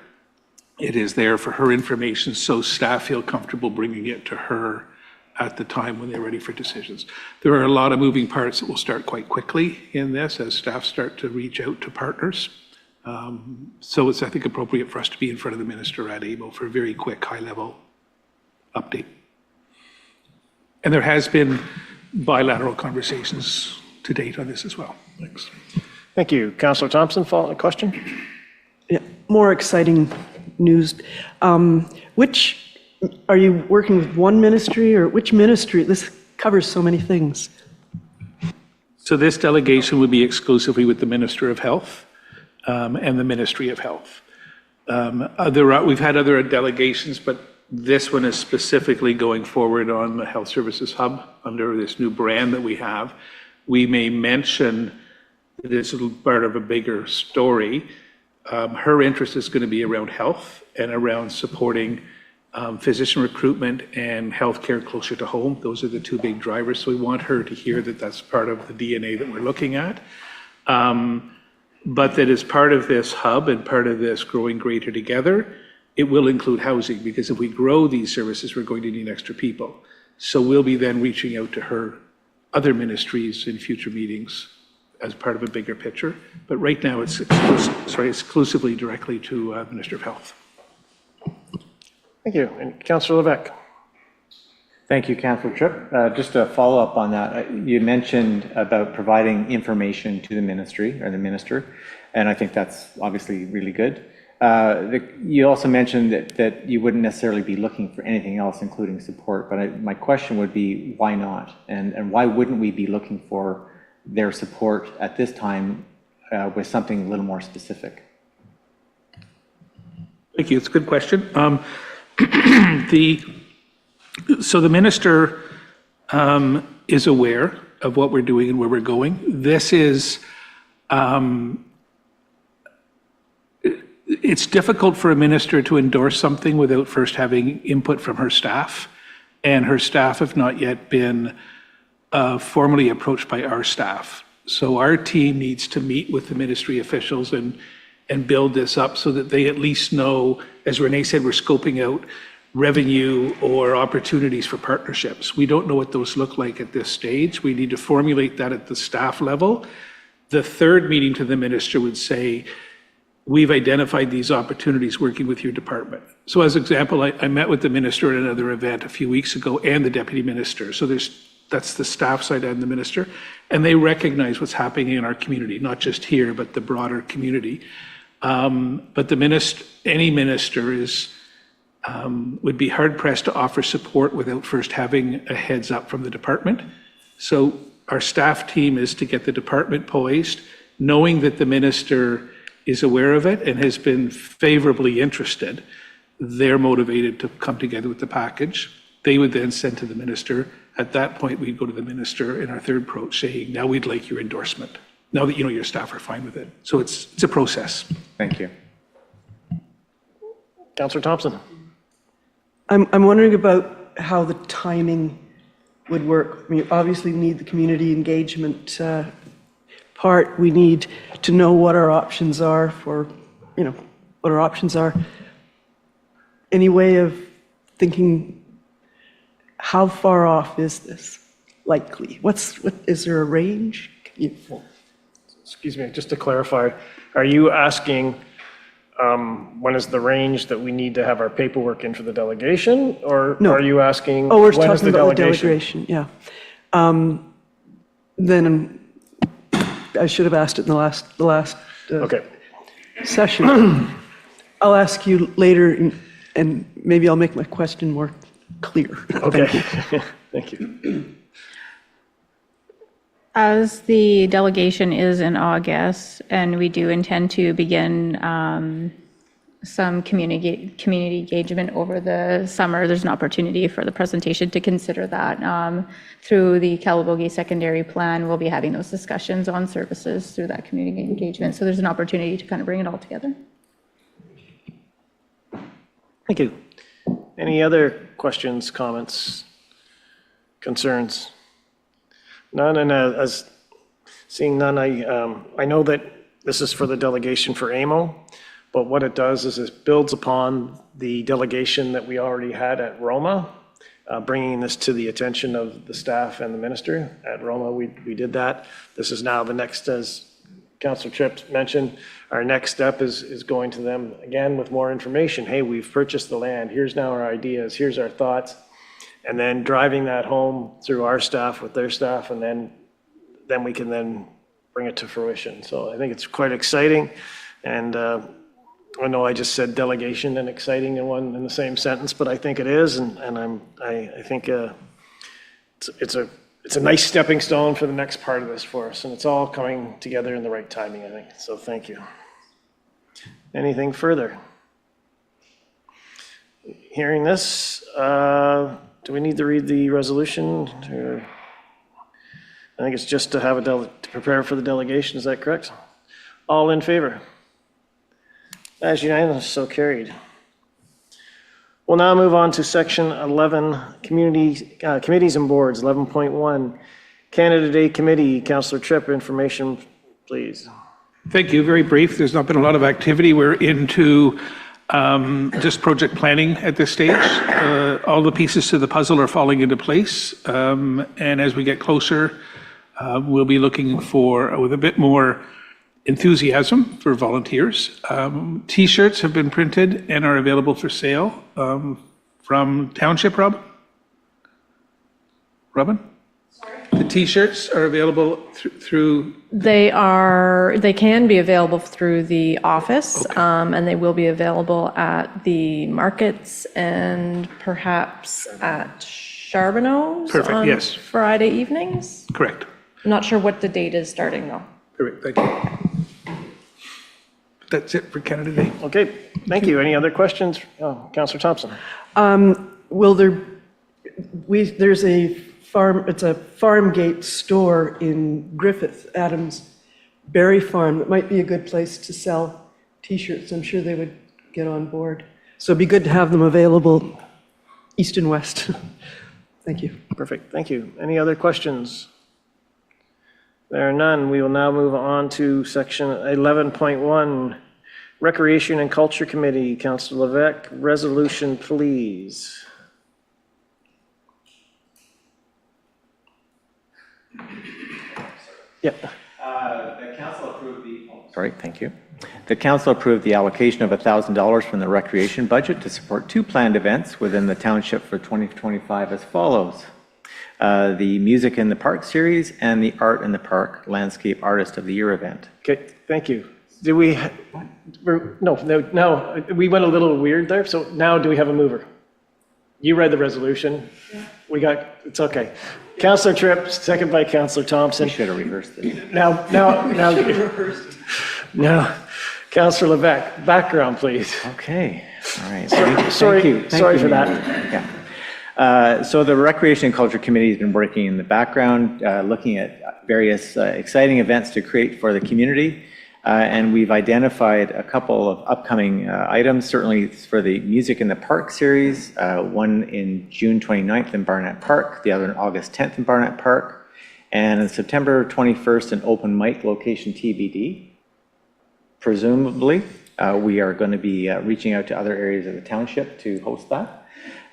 It is there for her information, so staff feel comfortable bringing it to her at the time when they're ready for decisions. There are a lot of moving parts that will start quite quickly in this as staff start to reach out to partners. So it's, I think, appropriate for us to be in front of the minister at AMO for a very quick, high-level update. And there has been bilateral conversations to date on this as well. Thanks. Thank you. Councillor Thompson, follow up question? Yeah, more exciting news. Which, are you working with one ministry or which ministry? This covers so many things. So this delegation would be exclusively with the Minister of Health and the Ministry of Health. We've had other delegations, but this one is specifically going forward on the Health Services Hub under this new brand that we have. We may mention this little part of a bigger story. Her interest is going to be around health and around supporting physician recruitment and healthcare closer to home. Those are the two big drivers. So we want her to hear that that's part of the DNA that we're looking at. But that as part of this hub and part of this growing greater together, it will include housing, because if we grow these services, we're going to need extra people. So we'll be then reaching out to her other ministries in future meetings as part of a bigger picture. But right now, it's exclusively directly to Minister of Health. Thank you. And Councillor Levesque. Thank you, Councillor Tripp. Just a follow-up on that, you mentioned about providing information to the ministry or the minister, and I think that's obviously really good. You also mentioned that you wouldn't necessarily be looking for anything else, including support, but my question would be, why not? And why wouldn't we be looking for their support at this time with something a little more specific? Thank you. It's a good question. So the minister is aware of what we're doing and where we're going. This is, it's difficult for a minister to endorse something without first having input from her staff, and her staff have not yet been formally approached by our staff. So our team needs to meet with the ministry officials and build this up so that they at least know, as Renee said, we're scoping out revenue or opportunities for partnerships. We don't know what those look like at this stage. We need to formulate that at the staff level. The third meeting to the minister would say, we've identified these opportunities working with your department. So as example, I met with the minister at another event a few weeks ago and the deputy minister. So that's the staff side and the minister. And they recognize what's happening in our community, not just here, but the broader community. But any minister would be hard pressed to offer support without first having a heads up from the department. So our staff team is to get the department poised, knowing that the minister is aware of it and has been favorably interested. They're motivated to come together with the package. They would then send to the minister. At that point, we'd go to the minister in our third approach saying, now we'd like your endorsement, now that you know your staff are fine with it. So it's a process. Thank you. Councillor Thompson. I'm wondering about how the timing would work. I mean, obviously, we need the community engagement part. We need to know what our options are what our options are. Any way of thinking, how far off is this likely? Is there a range? Excuse me, just to clarify, are you asking when is the range that we need to have our paperwork in for the delegation? Or No. are you asking Oh, we're when is talking the about the delegation? delegation, yeah. Then I should have asked it in the last Okay, session. I'll ask you later, and maybe I'll make my question more clear. okay. Thank you. As the delegation is in August, and we do intend to begin some community engagement over the summer, there's an opportunity for the presentation to consider that. Through the Calabogie secondary plan, we'll be having those discussions on services through that community engagement. So there's an opportunity to kind of bring it all together. Thank you. Any other questions, comments, concerns? None, and as seeing none, I know that this is for the delegation for AMO, but what it does is it builds upon the delegation that we already had at Roma, bringing this to the attention of the staff and the minister. At Roma, we did that. This is now the next, as Councillor Tripp mentioned, our next step is going to them again with more information. Hey, we've purchased the land. Here's now our ideas. Here's our thoughts. And then driving that home through our staff with their staff, and then we can then bring it to fruition. So I think it's quite exciting. And I know I just said delegation and exciting in the same sentence, but I think it is. And I think it's a nice stepping stone for the next part of this for us. And it's all coming together in the right timing, I think. So thank you. Anything further? Hearing this, do we need to read the resolution? I think it's just to have to prepare for the delegation. Is that correct? All in favor? That is unanimous, so carried. We'll now move on to section 11, committees and boards, 11.1. Canada Day Committee, Councillor Tripp, information, please. Thank you. Very brief. There's not been a lot of activity. We're into Just project planning at this stage. All the pieces to the puzzle are falling into place. And as we get closer, we'll be looking for, with a bit more enthusiasm for volunteers. T-shirts have been printed and are available for sale from Township, Robin? Sorry? The T-shirts are available through, They can be available through the office, and they will be available at the markets and perhaps at Charbonneau's Perfect, on yes. Friday evenings. correct. I'm not sure what the date is starting though. Perfect, thank you. That's it for Canada Day. Okay, thank you. Any other questions? Oh, Councillor Thompson. Will there's a it's a farm gate store in Griffith, Adams Berry Farm. It might be a good place to sell T-shirts. I'm sure they would get on board. So it'd be good to have them available east and west. Thank you. Perfect, thank you. Any other questions? There are none. We will now move on to section 11.1, Recreation and Culture Committee. Councillor Levesque, resolution, please. Yeah. The council approved the, sorry, thank you. The council approved the allocation of $1,000 from the recreation budget to support two planned events within the township for 2025 as follows. The Music in the Park series and the Art in the Park Landscape Artist of the Year event. Okay, thank you. Do we, no, we went a little weird there. So now do we have a mover? You read the resolution. We got, it's okay. Councillor Tripp, second by Councillor Thompson. We should have reversed it. Now, Councillor Levesque, background, please. Okay, all right. Sorry for Mayor. that. Yeah. So the Recreation and Culture Committee has been working in the background, looking at various exciting events to create for the community. And we've identified a couple of upcoming items, certainly for the Music in the Park series, one in June 29th in Barnett Park, the other on August 10th in Barnett Park, and on September 21st, an open mic location TBD. Presumably, we are going to be reaching out to other areas of the township to host that.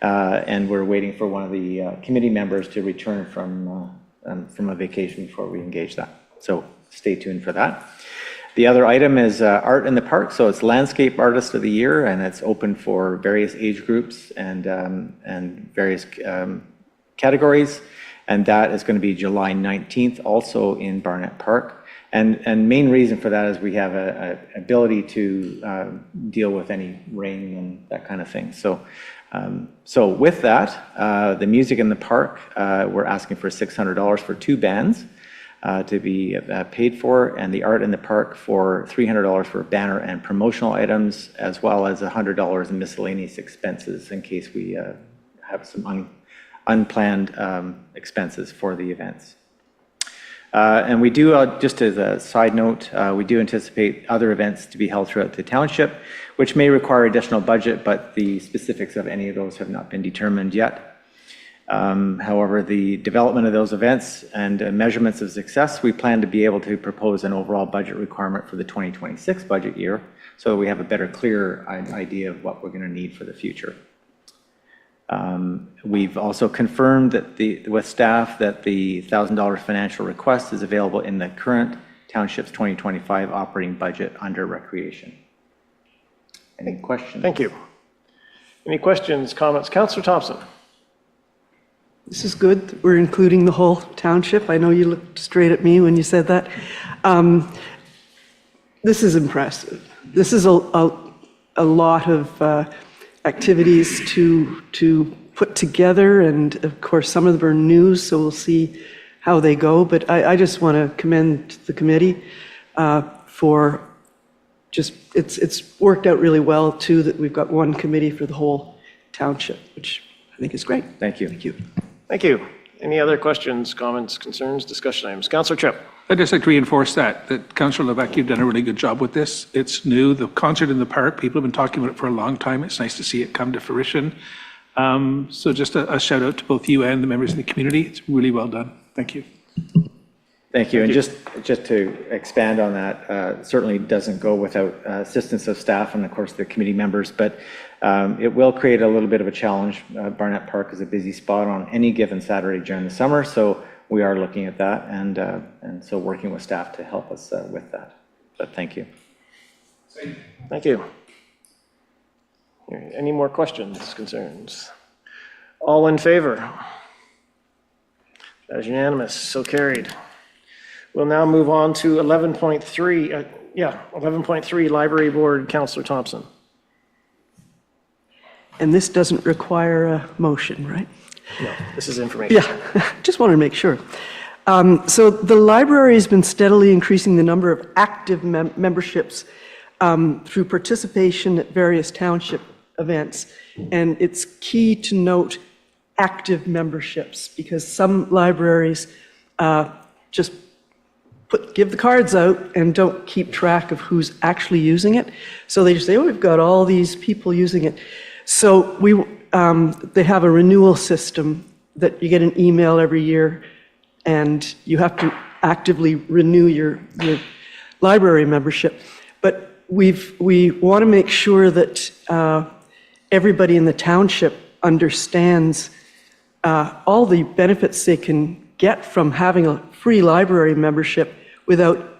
And we're waiting for one of the committee members to return from a vacation before we engage that. So stay tuned for that. The other item is Art in the Park. So it's Landscape Artist of the Year, and it's open for various age groups and various categories. And that is going to be July 19th, also in Barnett Park. And main reason for that is we have an ability to deal with any rain and that kind of thing. So with that, the Music in the Park, we're asking for $600 for two bands to be paid for, and the Art in the Park for $300 for banner and promotional items, as well as $100 in miscellaneous expenses in case we have some unplanned expenses for the events. And we do, just as a side note, we do anticipate other events to be held throughout the township, which may require additional budget, but the specifics of any of those have not been determined yet. However, the development of those events and measurements of success, we plan to be able to propose an overall budget requirement for the 2026 budget year, so we have a better, clearer idea of what we're going to need for the future. We've also confirmed that with staff that the $1,000 financial request is available in the current township's 2025 operating budget under recreation. Any questions? Thank you. Any questions, comments? Councillor Thompson. This is good. We're including the whole township. I know you looked straight at me when you said that. This is impressive. This is a lot of activities to put together, and of course some of them are new, so we'll see how they go. But I just want to commend the committee for just, it's worked out really well too, that we've got one committee for the whole township, which I think is great. Thank you. Thank you. Thank you. Any other questions, comments, concerns, discussion items? Councillor Tripp. I'd just like to reinforce that Councillor Levesque, you've done a really good job with this. It's new, the concert in the park, people have been talking about it for a long time. It's nice to see it come to fruition. So just a shout out to both you and the members of the community. It's really well done. Thank you. Thank you. And just to expand on that, certainly doesn't go without assistance of staff and of course the committee members, but it will create a little bit of a challenge. Barnett Park is a busy spot on any given Saturday during the summer, so we are looking at that and so working with staff to help us with that. But thank you. Thank you. Any more questions, concerns? All in favor? That is unanimous, so carried. We'll now move on to 11.3, 11.3, Library Board, Councillor Thompson. And this doesn't require a motion, right? No, this is information. Yeah, just wanted to make sure. So the library has been steadily increasing the number of active memberships through participation at various township events. And it's key to note active memberships because some libraries just give the cards out and don't keep track of who's actually using it. So they just say, oh, we've got all these people using it. So they have a renewal system that you get an email every year and you have to actively renew your library membership. But we want to make sure that everybody in the township understands all the benefits they can get from having a free library membership without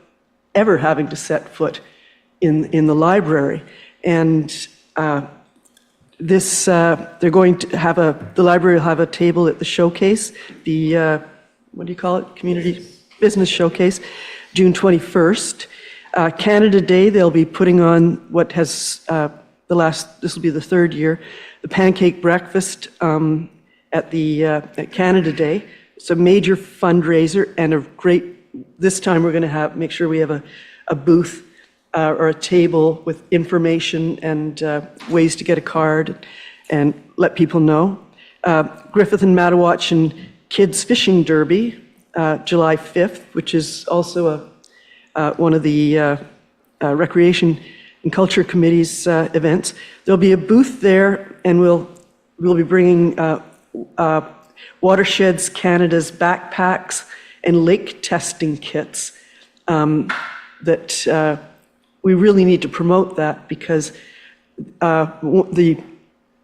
ever having to set foot in the library. And they're going to have the library will have a table at the showcase, what do you call it? Community Business Showcase, June 21st. Canada Day, they'll be putting on what has this will be the third year, the pancake breakfast at Canada Day. It's a major fundraiser and a great, this time we're going to make sure we have a booth or a table with information and ways to get a card and let people know. Griffith and Madawaska Kids Fishing Derby, July 5th, which is also one of the Recreation and Culture Committee's events. There'll be a booth there, and we'll be bringing Watersheds Canada's backpacks and lake testing kits that we really need to promote that because the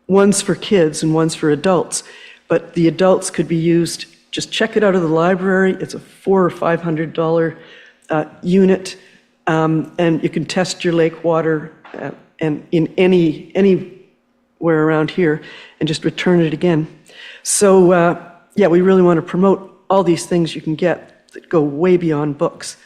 one's for kids and one's for adults, but the adults could be used, just check it out of the library. It's a $400 or $500 unit, and you can test your lake water and in anywhere around here and just return it again. So we really want to promote all these things you can get that go way beyond books.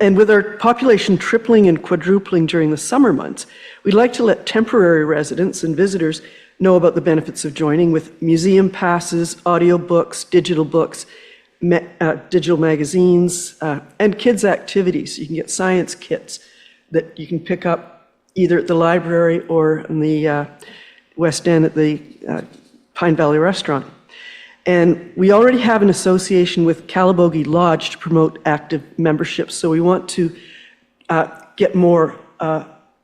And with our population tripling and quadrupling during the summer months, we'd like to let temporary residents and visitors know about the benefits of joining with museum passes, audio books, digital books, digital magazines, and kids' activities. You can get science kits that you can pick up either at the library or in the West End at the Pine Valley Restaurant. And we already have an association with Calabogie Lodge to promote active memberships, so we want to get more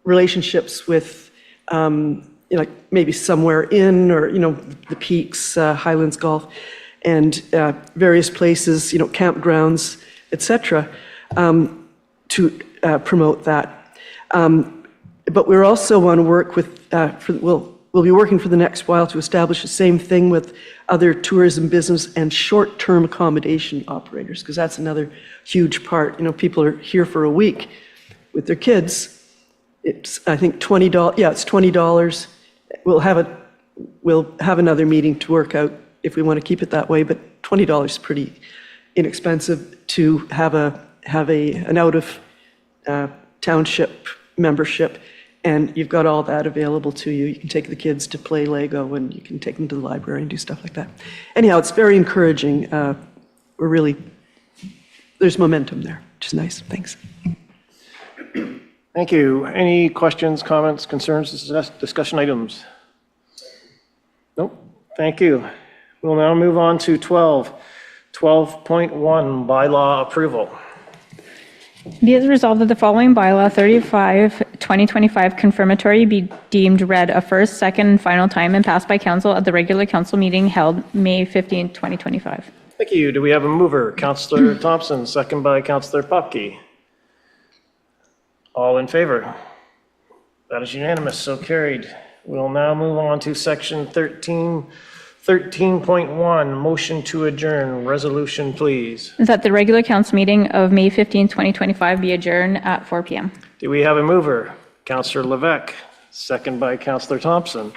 relationships with, like maybe Somewhere Inn or, the Peaks, Highlands Golf, and various places, campgrounds, etc., to promote that. But we also want to work with, we'll be working for the next while to establish the same thing with other tourism business and short-term accommodation operators, because that's another huge part. People are here for a week with their kids. It's, I think, $20. Yeah, it's $20. We'll have another meeting to work out if we want to keep it that way, but $20 is pretty inexpensive to have an out of township membership. And you've got all that available to you. You can take the kids to play Lego, and you can take them to the library and do stuff like that. Anyhow, it's very encouraging. There's momentum there, which is nice. Thanks. Thank you. Any questions, comments, concerns, discussion items? Nope. Thank you. We'll now move on to 12.1, bylaw approval. Be it resolved that the following bylaw 35, 2025 confirmatory be deemed read a first, second, and final time and passed by council at the regular council meeting held May 15, 2025. Thank you. Do we have a mover? Counselor Thompson, second by Counselor Popke. All in favor? That is unanimous, so carried. We'll now move on to section 13.1, motion to adjourn. Resolution, please. That the regular council meeting of May 15, 2025 be adjourned at 4 p.m. Do we have a mover? Counselor Levesque, second by Counselor Thompson.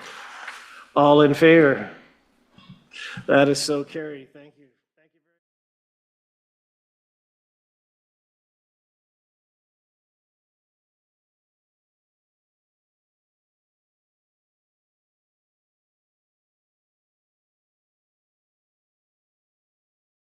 All in favor? That is so carried. Thank you.